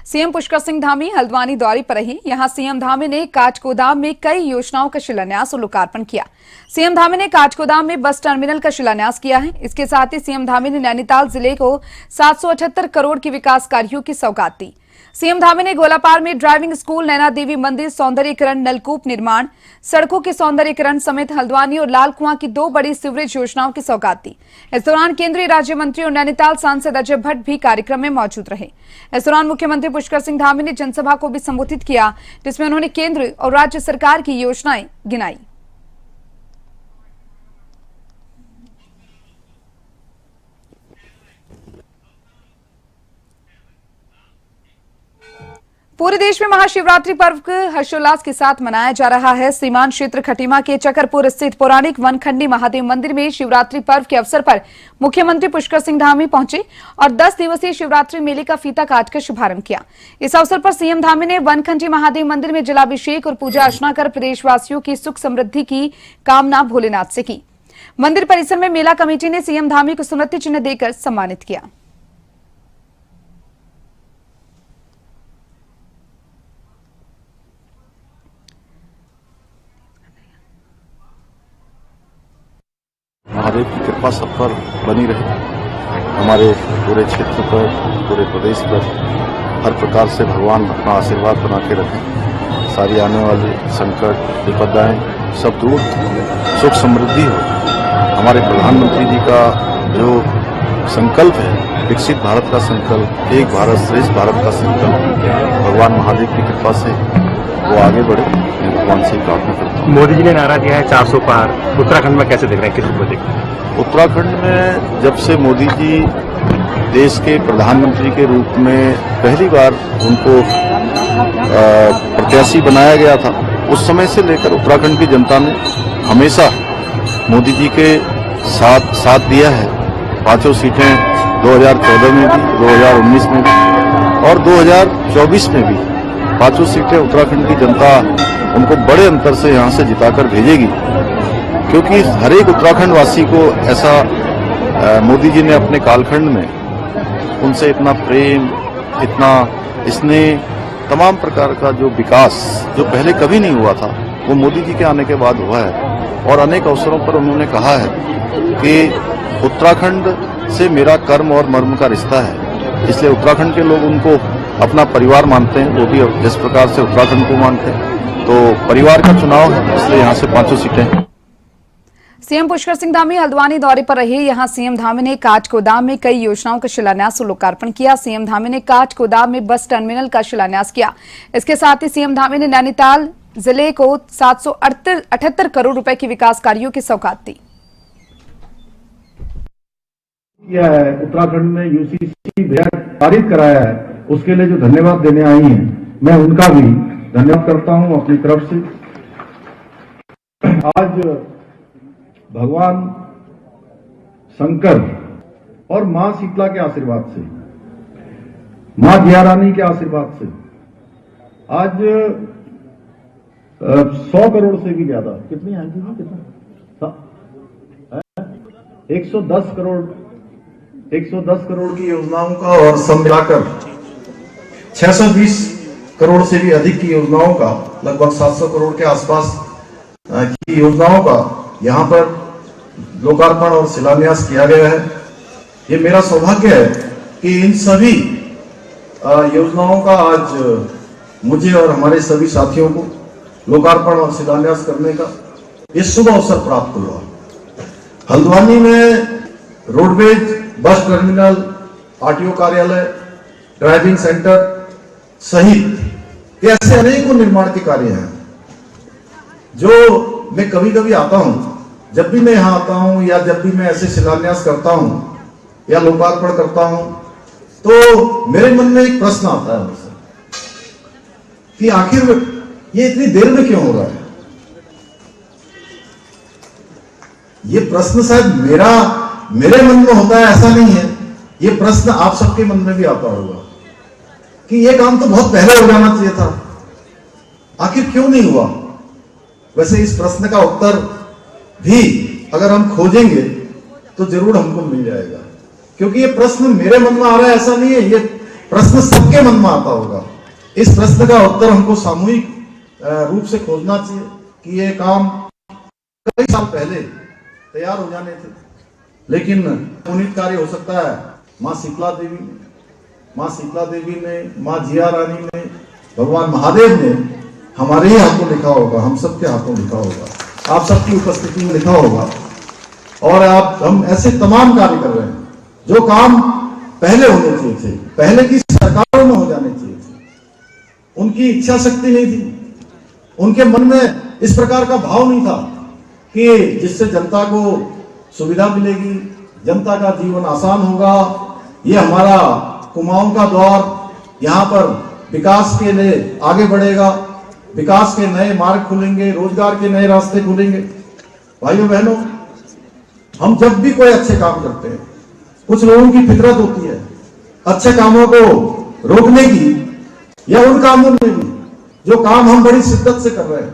CM Pushkar Singh Dhami Haldwani दौरे पर रहे। यहां सीएम धामी ने काठगोदाम में कई योजनाओं का शिलान्यास और लोकार्पण किया। सीएम धामी ने काठगोदाम में बस टर्मिनल का शिलान्यास किया है। इसके साथ ही सीएम धामी ने नैनीताल जिले को 778 करोड़ की विकास कार्यों की सौगात दी। सीएम धामी ने गोलापार में ड्राइविंग स्कूल, नैना देवी मंदिर सौंदर्यीकरण, नलकूप निर्माण, सड़कों के सौंदर्यीकरण समेत हल्द्वानी और लाल कुआं की 2 बड़ी सीवरेज योजनाओं की सौगात दी। इस दौरान केंद्रीय राज्य मंत्री और नैनीताल सांसद अजय भट्ट भी कार्यक्रम में मौजूद रहे। इस दौरान मुख्यमंत्री पुष्कर सिंह धामी ने जनसभा को भी संबोधित किया, जिसमें उन्होंने केंद्र और राज्य सरकार की योजनाएं गिनाई। पूरे देश में महाशिवरात्रि पर्व हर्षोल्लास के साथ मनाया जा रहा है। सीमांत क्षेत्र खटीमा के चकरपुर स्थित पौराणिक वनखंडी महादेव मंदिर में शिवरात्रि पर्व के अवसर पर मुख्यमंत्री पुष्कर सिंह धामी पहुंचे और 10 दिवसीय शिवरात्रि मेले का फीता काटकर शुभारंभ किया। इस अवसर पर सीएम धामी ने वनखंडी महादेव मंदिर में जलाभिषेक और पूजा अर्चना कर प्रदेशवासियों की सुख समृद्धि की कामना भोलेनाथ से की। मंदिर परिसर में मेला कमेटी ने सीएम धामी को स्मृति चिन्ह देकर सम्मानित किया। महादेव की कृपा सब पर बनी रहे। हमारे पूरे क्षेत्र पर, पूरे प्रदेश पर हर प्रकार से भगवान अपना आशीर्वाद बना के रखें। सारी आने वाली संकट, विपदाएं सब दूर, सुख समृद्धि हो। हमारे प्रधानमंत्री जी का जो संकल्प है, विकसित भारत का संकल्प, एक भारत श्रेष्ठ भारत का संकल्प, भगवान महादेव की कृपा से वो आगे बढ़े, मैं भगवान से प्रार्थना करता हूँ। मोदी जी ने नारा दिया है 400 पार, उत्तराखंड में कैसे देख रहे हैं, किस रूप में देख रहे हैं? उत्तराखंड में जब से मोदी जी देश के प्रधानमंत्री के रूप में पहली बार उनको प्रत्याशी बनाया गया था, उस समय से लेकर उत्तराखंड की जनता ने हमेशा मोदी जी के साथ दिया है। 5 सीटें 2014 में भी, 2019 में भी और 2024 में भी 5 सीटें उत्तराखंड की जनता उनको बड़े अंतर से यहां से जिताकर भेजेगी, क्योंकि हर एक उत्तराखंड वासी को ऐसा मोदी जी ने अपने कालखंड में उनसे इतना प्रेम, इतना स्नेह, तमाम प्रकार का जो विकास जो पहले कभी नहीं हुआ था, वो मोदी जी के आने के बाद हुआ है। और अनेक अवसरों पर उन्होंने कहा है कि उत्तराखंड से मेरा कर्म और मर्म का रिश्ता है, इसलिए उत्तराखंड के लोग उनको अपना परिवार मानते हैं, वो भी जिस प्रकार से उत्तराखंड को मानते हैं। तो परिवार का चुनाव है, इसलिए यहाँ से 5 सीटें। सीएम पुष्कर सिंह धामी हल्द्वानी दौरे पर रहे। यहां सीएम धामी ने काठगोदाम में कई योजनाओं का शिलान्यास और लोकार्पण किया। सीएम धामी ने काठगोदाम में बस टर्मिनल का शिलान्यास किया। इसके साथ ही सीएम धामी ने नैनीताल जिले को 778 करोड़ रुपए की विकास कार्यों की सौगात दी। उत्तराखंड में यूसीसी पारित कराया है, उसके लिए जो धन्यवाद देने आई हैं, मैं उनका भी धन्यवाद करता हूं अपनी तरफ से। आज भगवान शंकर और मां शीतला के आशीर्वाद से, मां जिया रानी के आशीर्वाद से आज 100 करोड़ से भी ज्यादा, कितनी आएगी, कितना 110 करोड़ की योजनाओं का और सब मिलाकर 620 करोड़ से भी अधिक की योजनाओं का, लगभग 700 करोड़ के आसपास की योजनाओं का यहां पर लोकार्पण और शिलान्यास किया गया है। ये मेरा सौभाग्य है कि इन सभी योजनाओं का आज मुझे और हमारे सभी साथियों को लोकार्पण और शिलान्यास करने का ये शुभ अवसर प्राप्त हुआ। हल्द्वानी में रोडवेज, बस टर्मिनल, आरटीओ कार्यालय, ड्राइविंग सेंटर सहित ऐसे अनेकों निर्माण के कार्य हैं जो मैं कभी कभी आता हूं, जब भी मैं यहां आता हूं या जब भी मैं ऐसे शिलान्यास करता हूं या लोकार्पण करता हूं, तो मेरे मन में एक प्रश्न आता है मुझसे कि आखिर ये इतनी देर में क्यों हो रहा है। ये प्रश्न शायद मेरे मन में होता है, ऐसा नहीं है। ये प्रश्न आप सबके मन में भी आता होगा कि ये काम तो बहुत पहले हो जाना चाहिए था, आखिर क्यों नहीं हुआ। वैसे इस प्रश्न का उत्तर भी अगर हम खोजेंगे तो जरूर हमको मिल जाएगा, क्योंकि ये प्रश्न मेरे मन में आ रहा है ऐसा नहीं है, प्रश्न सबके मन में आता होगा। इस प्रश्न का उत्तर हमको सामूहिक रूप से खोजना चाहिए कि ये काम कई साल पहले तैयार हो जाने थे, लेकिन पुनीत कार्य हो सकता है माँ शीतला देवी ने, माँ जिया रानी ने, भगवान महादेव ने हमारे ही हाथों लिखा होगा, हम सबके हाथों लिखा होगा, आप सबकी उपस्थिति में लिखा होगा। और हम ऐसे तमाम कार्य कर रहे हैं जो काम पहले होने चाहिए थे, पहले की सरकारों में हो जाने चाहिए थे। उनकी इच्छा शक्ति नहीं थी, उनके मन में इस प्रकार का भाव नहीं था कि जिससे जनता को सुविधा मिलेगी, जनता का जीवन आसान होगा, ये हमारा कुमाऊं का द्वार यहाँ पर विकास के लिए आगे बढ़ेगा, विकास के नए मार्ग खुलेंगे, रोजगार के नए रास्ते खुलेंगे। भाइयों बहनों, हम जब भी कोई अच्छे काम करते हैं, कुछ लोगों की फितरत होती है अच्छे कामों को रोकने की, या उन कामों में भी जो काम हम बड़ी शिद्दत से कर रहे हैं